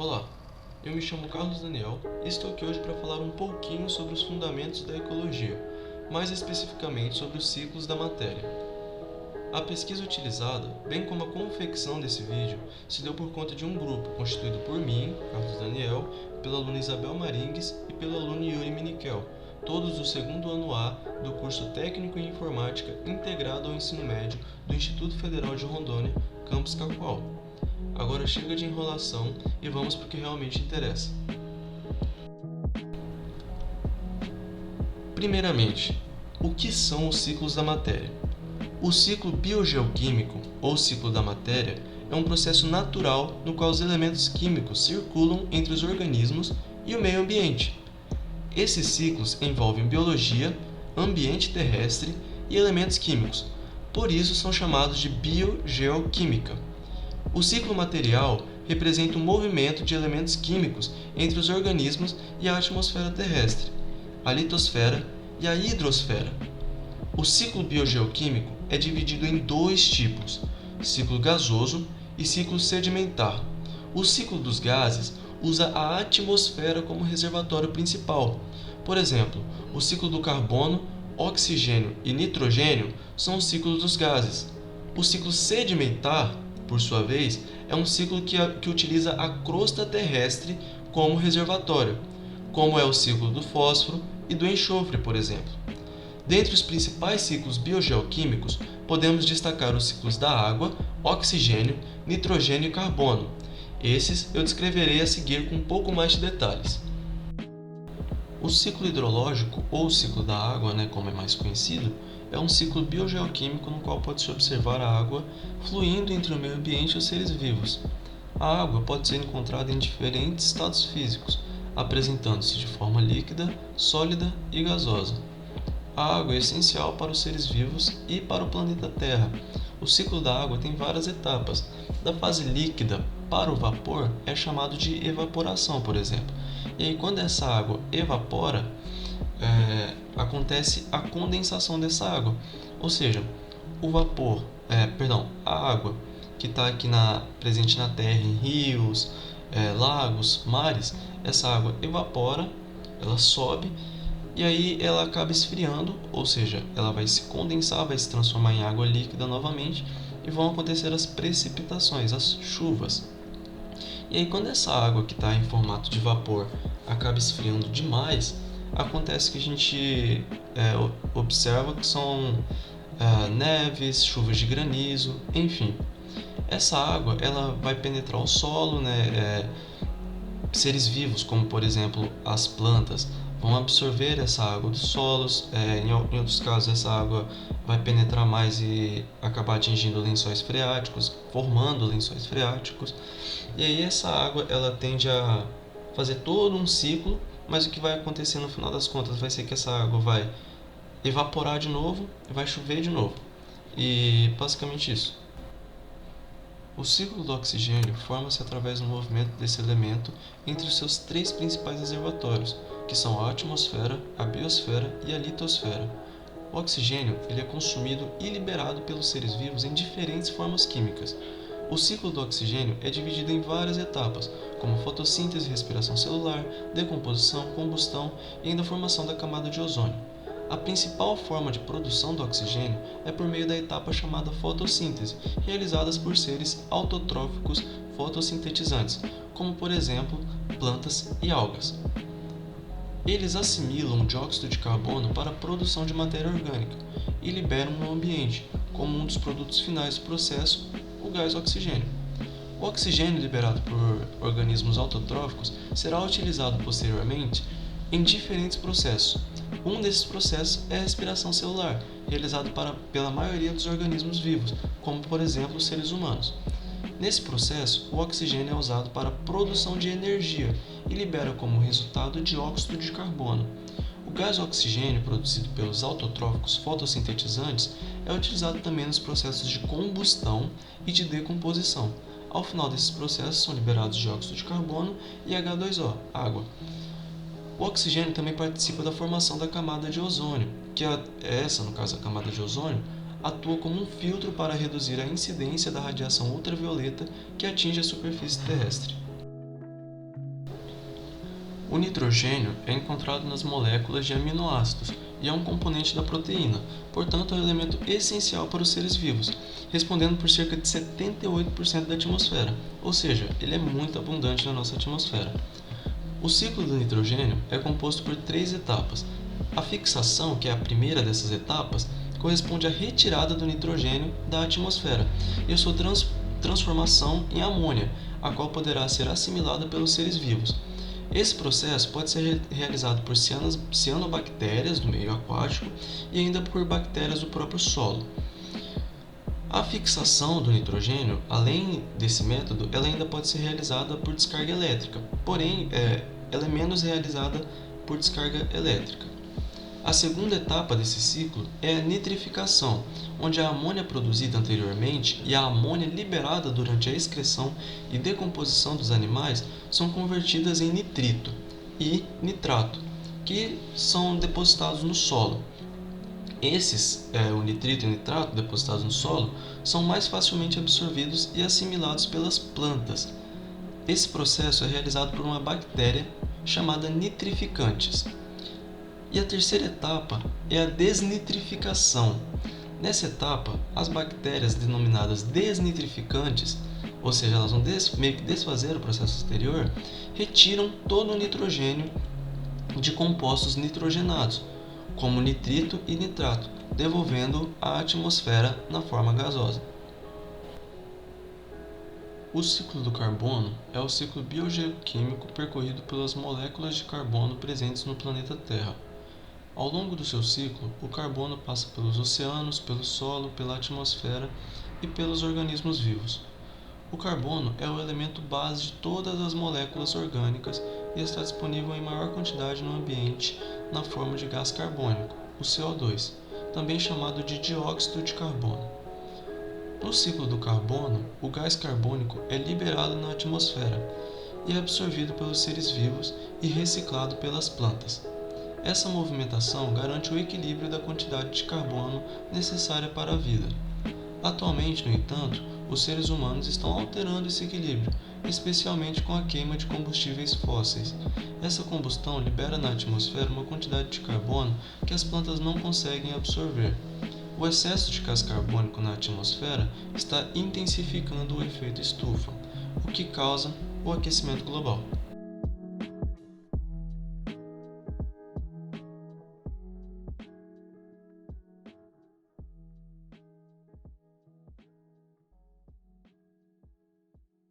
Olá, eu me chamo Carlos Daniel e estou aqui hoje para falar um pouquinho sobre os fundamentos da ecologia, mais especificamente sobre os ciclos da matéria. A pesquisa utilizada, bem como a confecção desse vídeo, se deu por conta de um grupo constituído por mim, Carlos Daniel, pela aluna Isabel Maringues e pelo aluno Yuri Miniquel, todos do segundo ano A do curso Técnico em Informática integrado ao ensino médio do Instituto Federal de Rondônia, campus Cacoal. Agora chega de enrolação e vamos para o que realmente interessa. Primeiramente, o que são os ciclos da matéria? O ciclo biogeoquímico, ou ciclo da matéria, é um processo natural no qual os elementos químicos circulam entre os organismos e o meio ambiente. Esses ciclos envolvem biologia, ambiente terrestre e elementos químicos, por isso são chamados de biogeoquímica. O ciclo material representa o movimento de elementos químicos entre os organismos e a atmosfera terrestre, a litosfera e a hidrosfera. O ciclo biogeoquímico é dividido em dois tipos, ciclo gasoso e ciclo sedimentar. O ciclo dos gases usa a atmosfera como reservatório principal. Por exemplo, o ciclo do carbono, oxigênio e nitrogênio são os ciclos dos gases. O ciclo sedimentar, por sua vez, é um ciclo que utiliza a crosta terrestre como reservatório, como é o ciclo do fósforo e do enxofre, por exemplo. Dentre os principais ciclos biogeoquímicos, podemos destacar os ciclos da água, oxigênio, nitrogênio e carbono. Esses eu descreverei a seguir com um pouco mais de detalhes. O ciclo hidrológico, ou ciclo da água, como é mais conhecido, é um ciclo biogeoquímico no qual pode-se observar a água fluindo entre o meio ambiente e os seres vivos. A água pode ser encontrada em diferentes estados físicos, apresentando-se de forma líquida, sólida e gasosa. A água é essencial para os seres vivos e para o planeta Terra. O ciclo da água tem várias etapas. Da fase líquida para o vapor é chamado de evaporação, por exemplo. E aí, quando essa água evapora, acontece a condensação dessa água. Ou seja, a água que está aqui presente na Terra, em rios, lagos, mares, essa água evapora, ela sobe e aí ela acaba esfriando, ou seja, ela vai se condensar, vai se transformar em água líquida novamente e vão acontecer as precipitações, as chuvas. E aí quando essa água que está em formato de vapor acaba esfriando demais, acontece que a gente observa que são neves, chuvas de granizo, enfim. Essa água ela vai penetrar o solo, seres vivos, como por exemplo as plantas, vão absorver essa água dos solos. Em outros casos, essa água vai penetrar mais e acabar atingindo lençóis freáticos, formando lençóis freáticos. E aí essa água ela tende a fazer todo um ciclo, mas o que vai acontecer no final das contas vai ser que essa água vai evaporar de novo e vai chover de novo. E basicamente isso. O ciclo do oxigênio forma-se através do movimento desse elemento entre os seus três principais reservatórios, que são a atmosfera, a biosfera e a litosfera. O oxigênio ele é consumido e liberado pelos seres vivos em diferentes formas químicas. O ciclo do oxigênio é dividido em várias etapas, como fotossíntese, respiração celular, decomposição, combustão e ainda a formação da camada de ozônio. A principal forma de produção do oxigênio é por meio da etapa chamada fotossíntese, realizada por seres autotróficos fotossintetizantes, como por exemplo plantas e algas. Eles assimilam dióxido de carbono para a produção de matéria orgânica e liberam no ambiente, como um dos produtos finais do processo, o gás oxigênio. O oxigênio liberado por organismos autotróficos será utilizado posteriormente em diferentes processos. Um desses processos é a respiração celular, realizado pela maioria dos organismos vivos, como por exemplo os seres humanos. Nesse processo, o oxigênio é usado para a produção de energia e libera como resultado dióxido de carbono. O gás oxigênio produzido pelos autotróficos fotossintetizantes é utilizado também nos processos de combustão e de decomposição. Ao final desses processos são liberados dióxido de carbono e H2O, água. O oxigênio também participa da formação da camada de ozônio, que no caso a camada de ozônio, atua como um filtro para reduzir a incidência da radiação ultravioleta que atinge a superfície terrestre. O nitrogênio é encontrado nas moléculas de aminoácidos e é um componente da proteína, portanto é um elemento essencial para os seres vivos, respondendo por cerca de 78% da atmosfera, ou seja, ele é muito abundante na nossa atmosfera. O ciclo do nitrogênio é composto por 3 etapas. A fixação, que é a primeira dessas etapas, corresponde à retirada do nitrogênio da atmosfera e a sua transformação em amônia, a qual poderá ser assimilada pelos seres vivos. Esse processo pode ser realizado por cianobactérias do meio aquático e ainda por bactérias do próprio solo. A fixação do nitrogênio, além desse método, ela ainda pode ser realizada por descarga elétrica, porém, ela é menos realizada por descarga elétrica. A segunda etapa desse ciclo é a nitrificação, onde a amônia produzida anteriormente e a amônia liberada durante a excreção e decomposição dos animais são convertidas em nitrito e nitrato, que são depositados no solo. O nitrito e o nitrato depositados no solo são mais facilmente absorvidos e assimilados pelas plantas. Esse processo é realizado por uma bactéria chamada nitrificantes. E a terceira etapa é a desnitrificação. Nessa etapa, as bactérias denominadas desnitrificantes, ou seja, elas vão meio que desfazer o processo anterior, retiram todo o nitrogênio de compostos nitrogenados, como nitrito e nitrato, devolvendo à atmosfera na forma gasosa. O ciclo do carbono é o ciclo biogeoquímico percorrido pelas moléculas de carbono presentes no planeta Terra. Ao longo do seu ciclo, o carbono passa pelos oceanos, pelo solo, pela atmosfera e pelos organismos vivos. O carbono é o elemento base de todas as moléculas orgânicas e está disponível em maior quantidade no ambiente na forma de gás carbônico, o CO2, também chamado de dióxido de carbono. No ciclo do carbono, o gás carbônico é liberado na atmosfera e é absorvido pelos seres vivos e reciclado pelas plantas. Essa movimentação garante o equilíbrio da quantidade de carbono necessária para a vida. Atualmente, no entanto, os seres humanos estão alterando esse equilíbrio, especialmente com a queima de combustíveis fósseis. Essa combustão libera na atmosfera uma quantidade de carbono que as plantas não conseguem absorver. O excesso de gás carbônico na atmosfera está intensificando o efeito estufa, o que causa o aquecimento global.